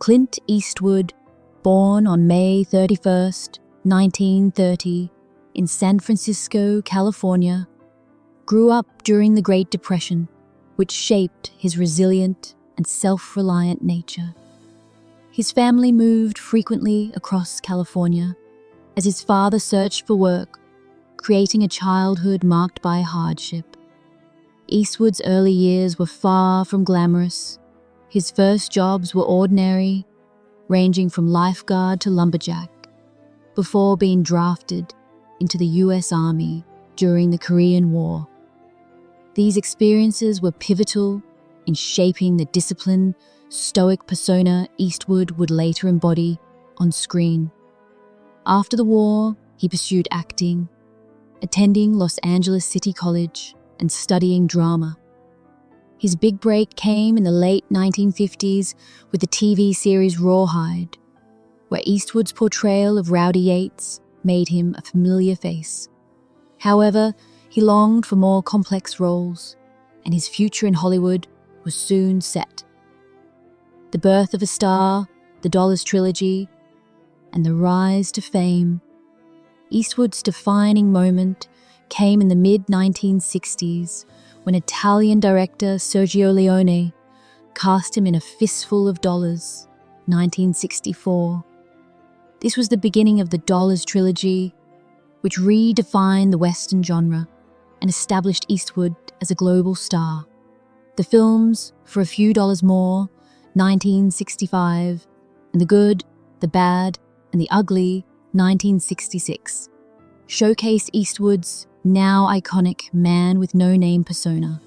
Clint Eastwood, born on May 31st, 1930, in San Francisco, California, grew up during the Great Depression, which shaped his resilient and self-reliant nature. His family moved frequently across California as his father searched for work, creating a childhood marked by hardship. Eastwood's early years were far from glamorous. His first jobs were ordinary, ranging from lifeguard to lumberjack, before being drafted into the U.S. Army during the Korean War. These experiences were pivotal in shaping the disciplined, stoic persona Eastwood would later embody on screen. After the war, he pursued acting, attending Los Angeles City College and studying drama. His big break came in the late 1950s with the TV series Rawhide, where Eastwood's portrayal of Rowdy Yates made him a familiar face. However, he longed for more complex roles, and his future in Hollywood was soon set. The Birth of a Star, The Dollars Trilogy, and the rise to fame. Eastwood's defining moment came in the mid-1960s when Italian director Sergio Leone cast him in A Fistful of Dollars, 1964. This was the beginning of the Dollars Trilogy, which redefined the Western genre and established Eastwood as a global star. The films For a Few Dollars More, 1965, and The Good, the Bad, and the Ugly, 1966, showcase Eastwood's now iconic man-with-no-name persona.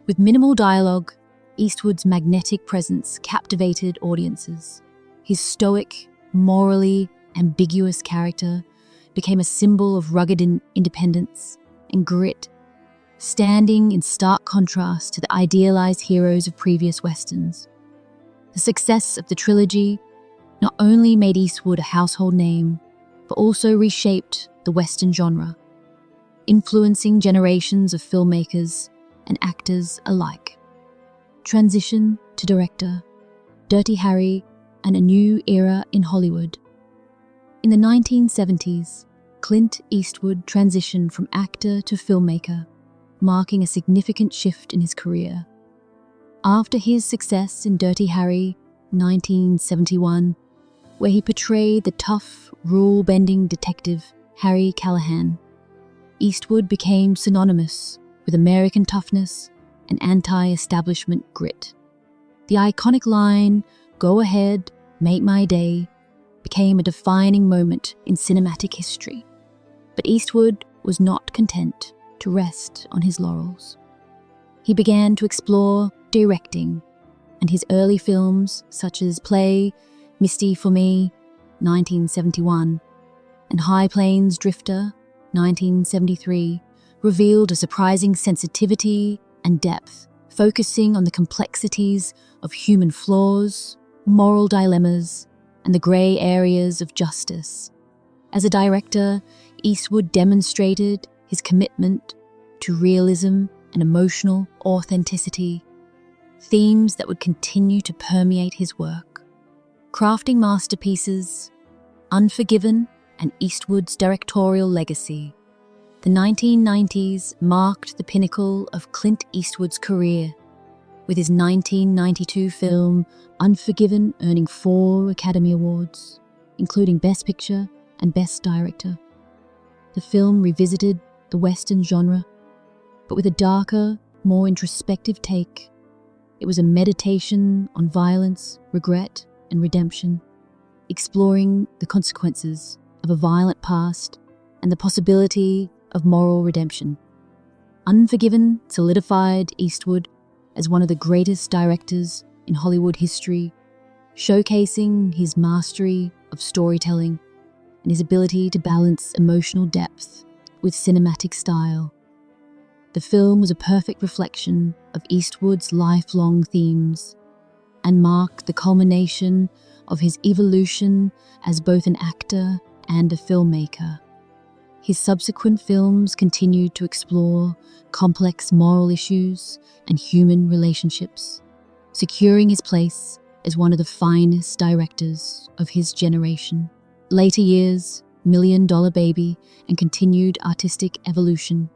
With minimal dialogue, Eastwood's magnetic presence captivated audiences. His stoic, morally ambiguous character became a symbol of rugged independence and grit, standing in stark contrast to the idealized heroes of previous westerns. The success of the trilogy not only made Eastwood a household name, but also reshaped the Western genre, influencing generations of filmmakers and actors alike. Transition to director, Dirty Harry, and a new era in Hollywood. In the 1970s, Clint Eastwood transitioned from actor to filmmaker, marking a significant shift in his career. After his success in Dirty Harry, 1971, where he portrayed the tough, rule-bending detective Harry Callahan, Eastwood became synonymous with American toughness and anti-establishment grit. The iconic line, "Go ahead, make my day," became a defining moment in cinematic history. But Eastwood was not content to rest on his laurels. He began to explore directing, and his early films such as Play, Misty for Me, 1971, and High Plains Drifter, 1973, revealed a surprising sensitivity and depth, focusing on the complexities of human flaws, moral dilemmas, and the grey areas of justice. As a director, Eastwood demonstrated his commitment to realism and emotional authenticity, themes that would continue to permeate his work. Crafting masterpieces, Unforgiven, and Eastwood's directorial legacy. The 1990s marked the pinnacle of Clint Eastwood's career, with his 1992 film Unforgiven earning 4 Academy Awards, including Best Picture and Best Director. The film revisited the Western genre, but with a darker, more introspective take. It was a meditation on violence, regret, and redemption, exploring the consequences of a violent past and the possibility of moral redemption. Unforgiven solidified Eastwood as one of the greatest directors in Hollywood history, showcasing his mastery of storytelling and his ability to balance emotional depth with cinematic style. The film was a perfect reflection of Eastwood's lifelong themes and marked the culmination of his evolution as both an actor and a filmmaker. His subsequent films continued to explore complex moral issues and human relationships, securing his place as one of the finest directors of his generation. Later years, $1 Million Baby, and continued artistic evolution.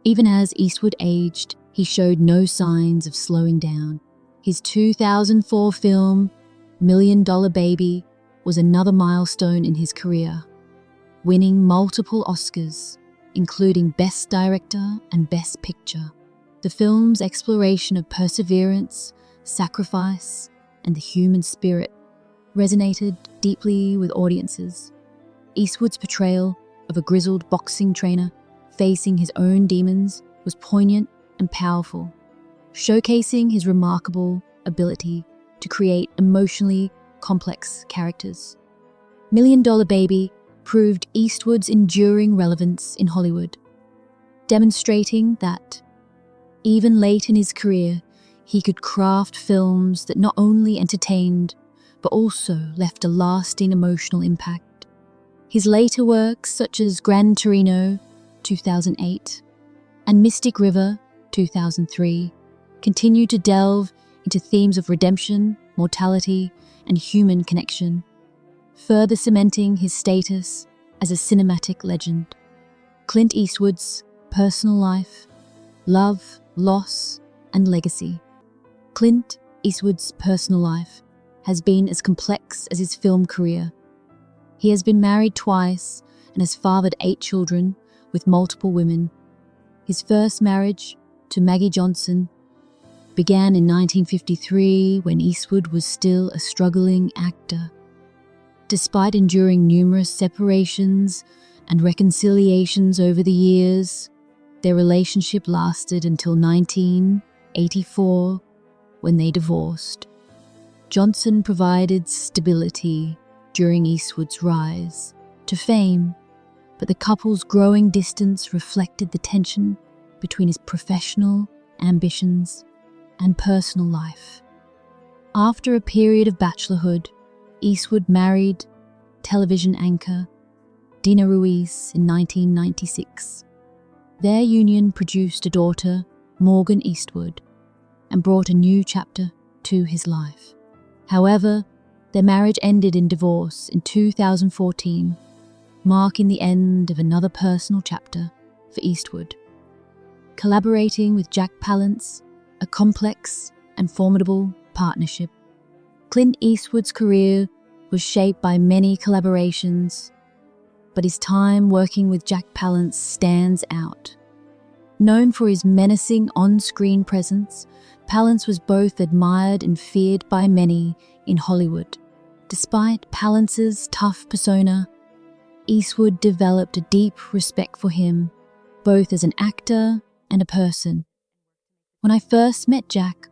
Even as Eastwood aged, he showed no signs of slowing down. His 2004 film, $1 Million Baby, was another milestone in his career, winning multiple Oscars, including Best Director and Best Picture. The film's exploration of perseverance, sacrifice, and the human spirit resonated deeply with audiences. Eastwood's portrayal of a grizzled boxing trainer facing his own demons was poignant and powerful, showcasing his remarkable ability to create emotionally complex characters. $1 Million Baby proved Eastwood's enduring relevance in Hollywood, demonstrating that, even late in his career, he could craft films that not only entertained, but also left a lasting emotional impact. His later works, such as Gran Torino, 2008, and Mystic River, 2003, continue to delve into themes of redemption, mortality, and human connection, further cementing his status as a cinematic legend. Clint Eastwood's personal life, love, loss, and legacy. Clint Eastwood's personal life has been as complex as his film career. He has been married twice and has fathered 8 children with multiple women. His first marriage, to Maggie Johnson, began in 1953 when Eastwood was still a struggling actor. Despite enduring numerous separations and reconciliations over the years, their relationship lasted until 1984 when they divorced. Johnson provided stability during Eastwood's rise to fame, but the couple's growing distance reflected the tension between his professional ambitions and personal life. After a period of bachelorhood, Eastwood married television anchor Dina Ruiz in 1996. Their union produced a daughter, Morgan Eastwood, and brought a new chapter to his life. However, their marriage ended in divorce in 2014, marking the end of another personal chapter for Eastwood. Collaborating with Jack Palance, a complex and formidable partnership. Clint Eastwood's career was shaped by many collaborations, but his time working with Jack Palance stands out. Known for his menacing on-screen presence, Palance was both admired and feared by many in Hollywood. Despite Palance's tough persona, Eastwood developed a deep respect for him, both as an actor and a person. When I first met Jack,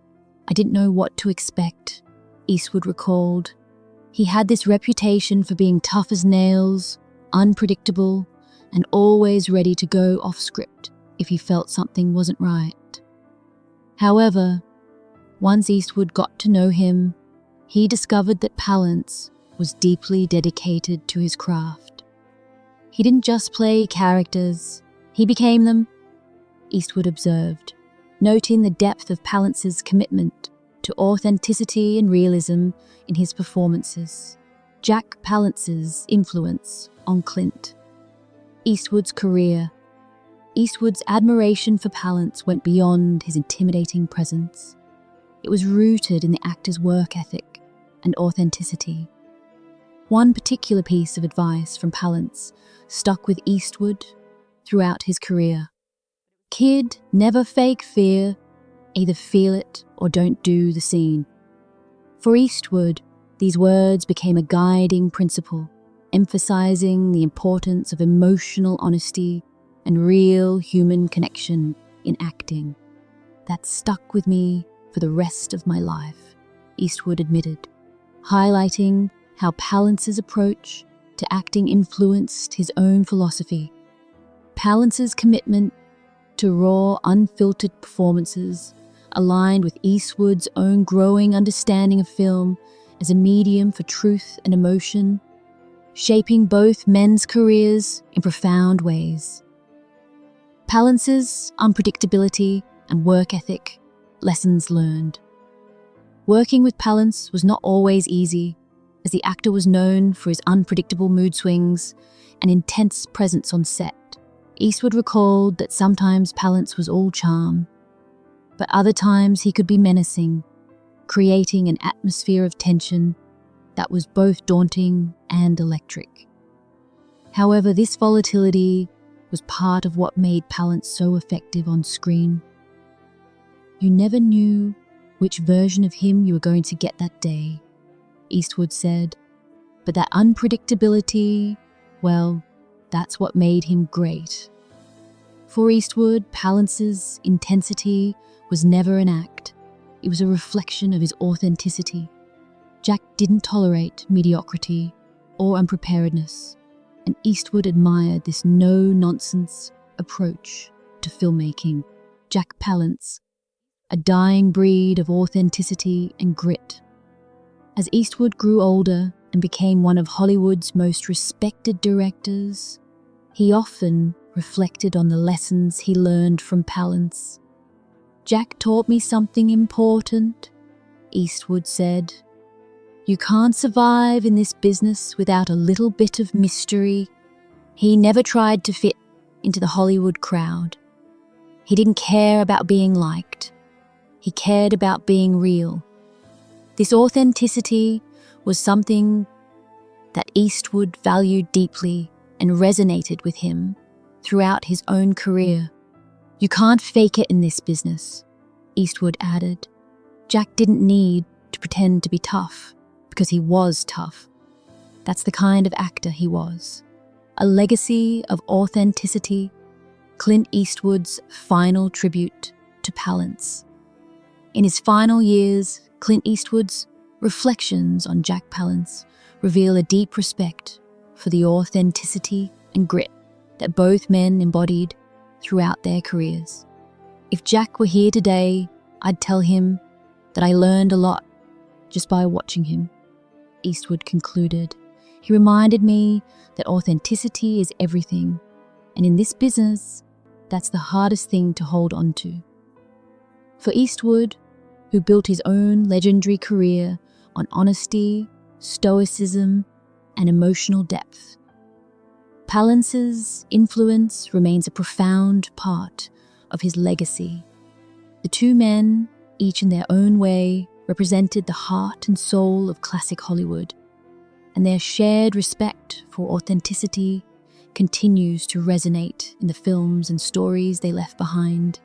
I didn't know what to expect, Eastwood recalled. He had this reputation for being tough as nails, unpredictable, and always ready to go off script if he felt something wasn't right. However, once Eastwood got to know him, he discovered that Palance was deeply dedicated to his craft. He didn't just play characters, he became them, Eastwood observed, noting the depth of Palance's commitment to authenticity and realism in his performances. Jack Palance's influence on Clint Eastwood's career. Eastwood's admiration for Palance went beyond his intimidating presence. It was rooted in the actor's work ethic and authenticity. One particular piece of advice from Palance stuck with Eastwood throughout his career. Kid, never fake fear, either feel it or don't do the scene. For Eastwood, these words became a guiding principle, emphasizing the importance of emotional honesty and real human connection in acting. That stuck with me for the rest of my life, Eastwood admitted, highlighting how Palance's approach to acting influenced his own philosophy. Palance's commitment to raw, unfiltered performances aligned with Eastwood's own growing understanding of film as a medium for truth and emotion, shaping both men's careers in profound ways. Palance's unpredictability and work ethic, lessons learned. Working with Palance was not always easy, as the actor was known for his unpredictable mood swings and intense presence on set. Eastwood recalled that sometimes Palance was all charm, but other times he could be menacing, creating an atmosphere of tension that was both daunting and electric. However, this volatility was part of what made Palance so effective on screen. You never knew which version of him you were going to get that day, Eastwood said, but that unpredictability, well, that's what made him great. For Eastwood, Palance's intensity was never an act. It was a reflection of his authenticity. Jack didn't tolerate mediocrity or unpreparedness, and Eastwood admired this no-nonsense approach to filmmaking. Jack Palance, a dying breed of authenticity and grit. As Eastwood grew older and became one of Hollywood's most respected directors, he often reflected on the lessons he learned from Palance. "Jack taught me something important," Eastwood said. "You can't survive in this business without a little bit of mystery." He never tried to fit into the Hollywood crowd. He didn't care about being liked. He cared about being real. This authenticity was something that Eastwood valued deeply and resonated with him throughout his own career. "You can't fake it in this business," Eastwood added. Jack didn't need to pretend to be tough because he was tough. That's the kind of actor he was. A legacy of authenticity, Clint Eastwood's final tribute to Palance. In his final years, Clint Eastwood's reflections on Jack Palance reveal a deep respect for the authenticity and grit that both men embodied throughout their careers. "If Jack were here today, I'd tell him that I learned a lot just by watching him," Eastwood concluded. "He reminded me that authenticity is everything, and in this business, that's the hardest thing to hold on to." For Eastwood, who built his own legendary career on honesty, stoicism, and emotional depth, Palance's influence remains a profound part of his legacy. The two men, each in their own way, represented the heart and soul of classic Hollywood, and their shared respect for authenticity continues to resonate in the films and stories they left behind.